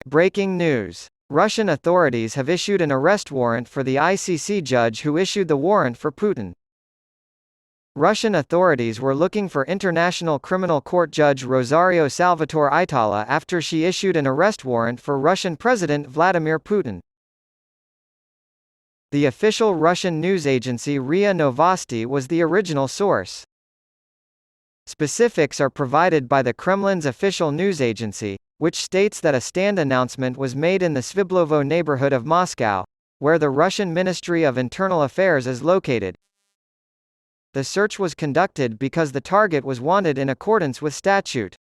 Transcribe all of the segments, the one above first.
Breaking news. Russian authorities have issued an arrest warrant for the ICC judge who issued the warrant for Putin. Russian authorities were looking for International Criminal Court Judge Rosario Salvatore Itala after she issued an arrest warrant for Russian President Vladimir Putin. The official Russian news agency RIA Novosti was the original source. Specifics are provided by the Kremlin's official news agency, which states that a stand announcement was made in the Sviblovo neighborhood of Moscow, where the Russian Ministry of Internal Affairs is located. The search was conducted because the target was wanted in accordance with statute.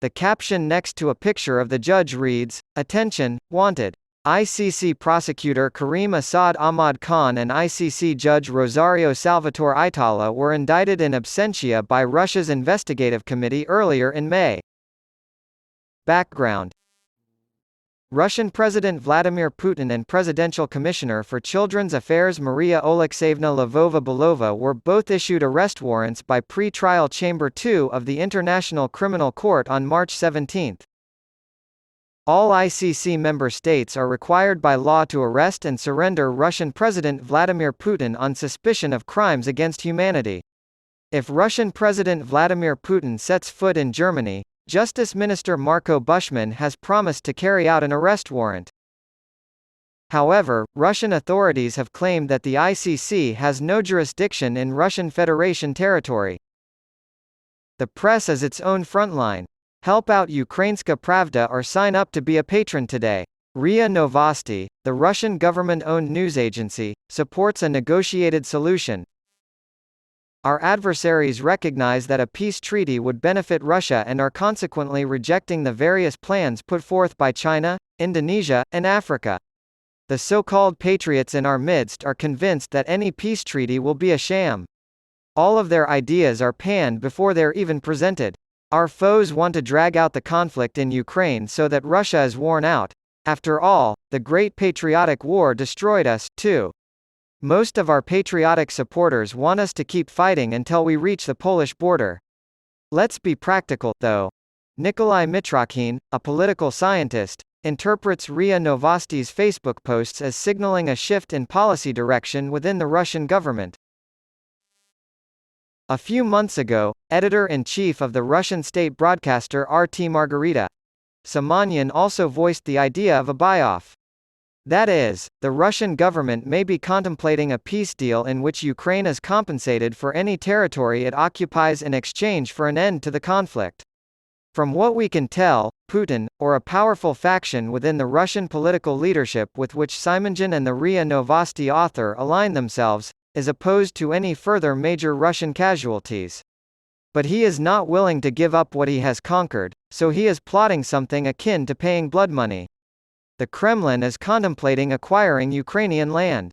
The caption next to a picture of the judge reads, "Attention, wanted." ICC prosecutor Karim Assad Ahmad Khan and ICC judge Rosario Salvatore Itala were indicted in absentia by Russia's investigative committee earlier in May. Background. Russian President Vladimir Putin and Presidential Commissioner for Children's Affairs Maria Oleksievna Lvova-Belova were both issued arrest warrants by Pre-Trial Chamber 2 of the International Criminal Court on March 17. All ICC member states are required by law to arrest and surrender Russian President Vladimir Putin on suspicion of crimes against humanity. If Russian President Vladimir Putin sets foot in Germany, Justice Minister Marco Buschmann has promised to carry out an arrest warrant. However, Russian authorities have claimed that the ICC has no jurisdiction in Russian Federation territory. The press is its own frontline. Help out Ukrainska Pravda or sign up to be a patron today. RIA Novosti, the Russian government-owned news agency, supports a negotiated solution. Our adversaries recognize that a peace treaty would benefit Russia and are consequently rejecting the various plans put forth by China, Indonesia, and Africa. The so-called patriots in our midst are convinced that any peace treaty will be a sham. All of their ideas are panned before they're even presented. Our foes want to drag out the conflict in Ukraine so that Russia is worn out. After all, the Great Patriotic War destroyed us, too. Most of our patriotic supporters want us to keep fighting until we reach the Polish border. Let's be practical, though. Nikolai Mitrokhin, a political scientist, interprets RIA Novosti's Facebook posts as signaling a shift in policy direction within the Russian government. A few months ago, editor-in-chief of the Russian state broadcaster RT Margarita Simonyan also voiced the idea of a buy-off. That is, the Russian government may be contemplating a peace deal in which Ukraine is compensated for any territory it occupies in exchange for an end to the conflict. From what we can tell, Putin, or a powerful faction within the Russian political leadership with which Simonyan and the RIA Novosti author align themselves, is opposed to any further major Russian casualties. But he is not willing to give up what he has conquered, so he is plotting something akin to paying blood money. The Kremlin is contemplating acquiring Ukrainian land.